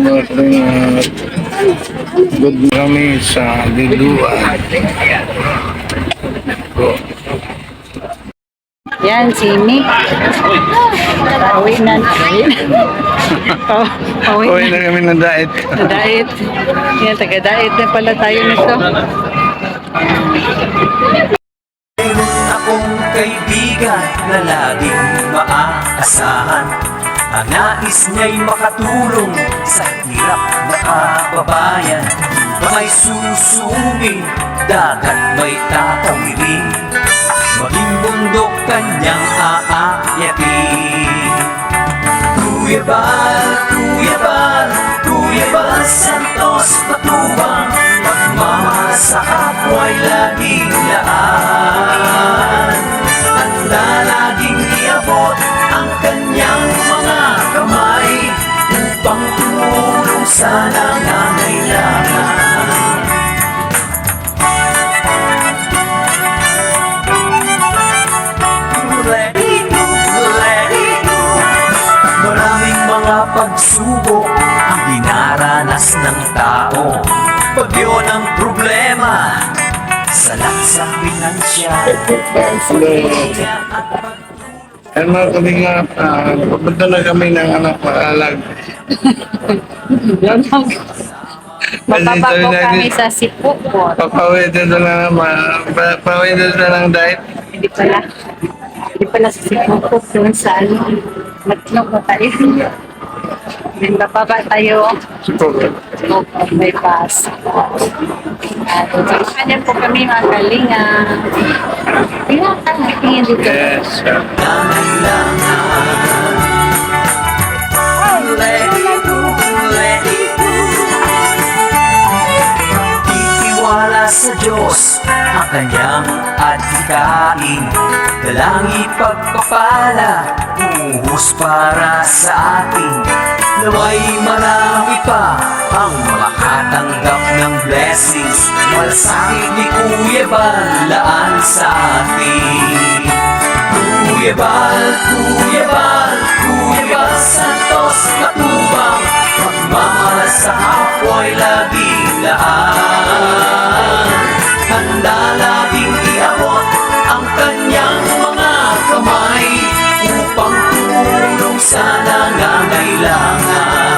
mga good kami sa Liluan. Yan, si Nick. Pauwi na. Uwi na kami ng diet. Diet. Yan, taga-diet na pala tayo nito. Akong kaibigan na laging maaasahan. Ang nais niya'y makatulong sa hirap na kababayan. May susungin, dagat may tatawirin, maging bundok kanyang aakyatin. Kuya Bal, Kuya Bal, Kuya Bal Santos Matubang, pagmamahal sa kapwa'y laging laan. Handa laging iabot ang kanyang mga kamay upang tumulong sa nangangailangan. Maraming mga pagsubok ang dinaranas ng tao. Bagyo ng problema, salat sa pinansyal. Yan mga kalingap, papunta na kami ng anak maalag. Mapapako kami sa Sipukot. Papawid na lang diet. Hindi pala. Hindi pala sa Sipukot. Doon sa Matlong na tayo. Then bababa tayo. Sipukot may bus. At samahan po kami mga kalinga. Tingnan ka na. Tingnan dito. Yes. Iiwala sa Diyos ang kanyang adhikain, dalang ipagpapala, buhos para sa atin. Naway marami pa ang makatanggap ng blessings, malasakit ni Kuya Bal laan sa atin. Kuya Bal, Kuya Bal, Kuya Bal Santos Matubang, pagmamahal sa kapwa'y laging laan. Handa laging iabot ang kanyang mga kamay upang tumulong sa nangangailangan.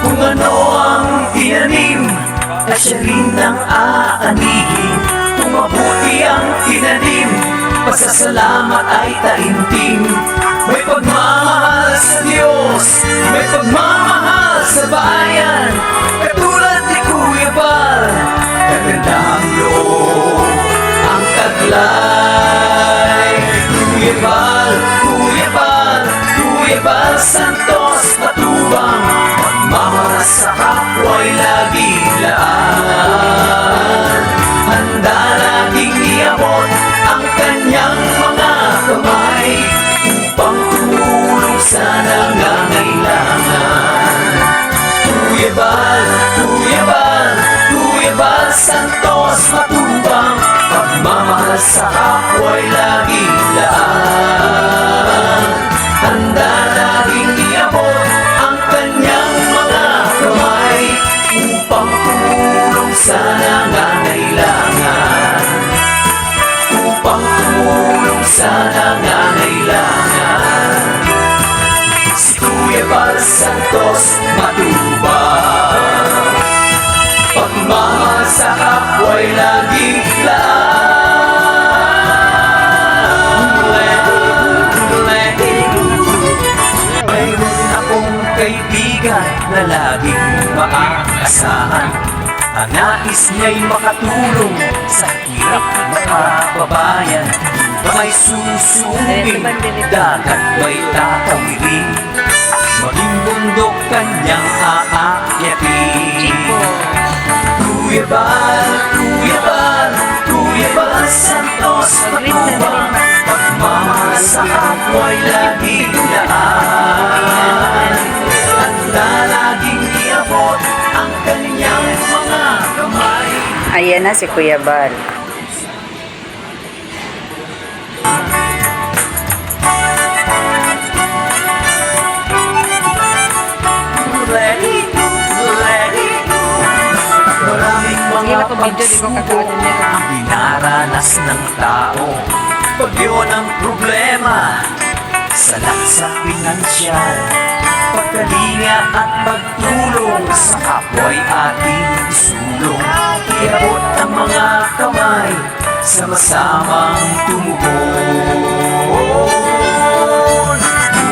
Kung ano ang tinanim, ay siya rin ang aanihin. Kung mabuti ang tinanim, pasasalamat ay taimtim. May pagmamahal sa Diyos, may pagmamahal sa bayan, katulad ni Kuya Bal, kagandahang loob ang taglay. Kuya Bal, Kuya Bal, Kuya Bal Santos Matubang, pagmamahal sa kapwa'y laging laan. Handa laging iabot ang kanyang mga kamay upang tumulong sa nangangailangan. Kuya Bal, Kuya Bal, Kuya Bal Santos Matubang, pagmamahal sa kapwa'y laging laan. Handa laging iabot ang kanyang mga kamay upang tumulong sa nangangailangan. Upang tumulong sa nangangailangan. Si Kuya Bal Santos Matubang, pagmamahal sa kapwa'y laging laan. Mayroon akong kaibigan na laging maaasahan. Ang nais niya'y makatulong sa hirap na kababayan. May susungin, dagat may tatawirin, maging bundok kanyang aakyatin. Kuya Bal, Kuya Bal, Kuya Bal Santos Matubang, kapwa'y laging laan. Handa laging iabot ang kanyang mga kamay. Ayan na si Kuya Bal. Ready to, ready to. Maraming mga pagsubok ang dinaranas ng tao. Pag yun ang problema, salat sa pinansyal, pagkalinga at pagtulong sa kapwa'y ating isulong. Iabot ang mga kamay, sama-samang tumugon.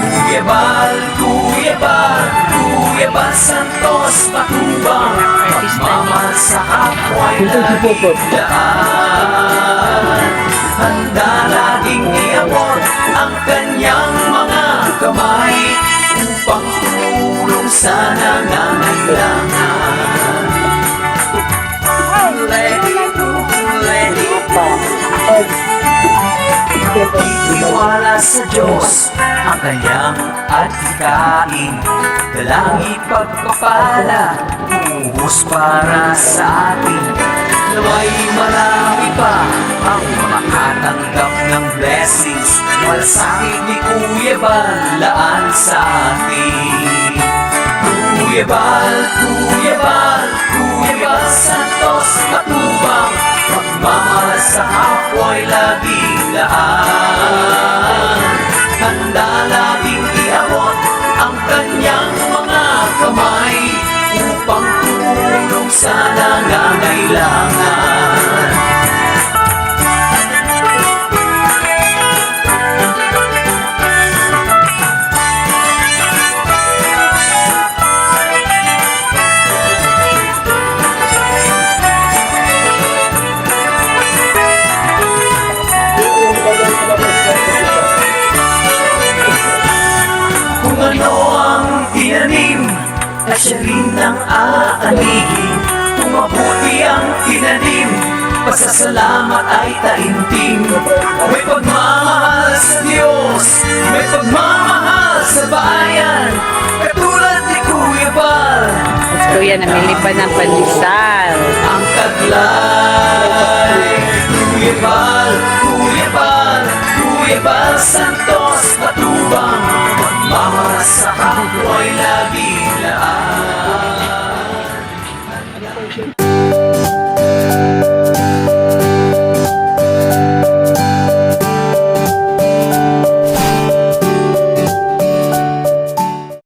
Kuya Bal, Kuya Bal, Kuya Bal Santos Matubang, pagmamahal sa kapwa'y laging daan. Handa laging iabot ang kanyang mga kamay upang tumulong sa nangangailangan. Let it go. Iwala sa Diyos ang kanyang adhikain. Dalang ipagpapala, umuhos para sa atin. Naway marami pa ang makatanggap ng blessings. Malasakit ni Kuya Bal, laan sa atin. Kuya Bal, Kuya Bal, Kuya Bal Santos Matubang, pagmamahal sa kapwa'y laging laan. Handa laging iabot ang kanyang mga kamay upang tumulong sa nangangailangan. Kung ano ang tinanim, ay siya rin ang aanihin. Kung mabuti ang tinanim, pasasalamat ay taimtim. May pagmamahal sa Diyos, may pagmamahal sa bayan, katulad ni Kuya Bal. Kuya, namili pa ng pandesal. Ang taglay, Kuya Bal, Kuya Bal, Kuya Bal Santos Matubang, pagmamahal sa kapwa'y laging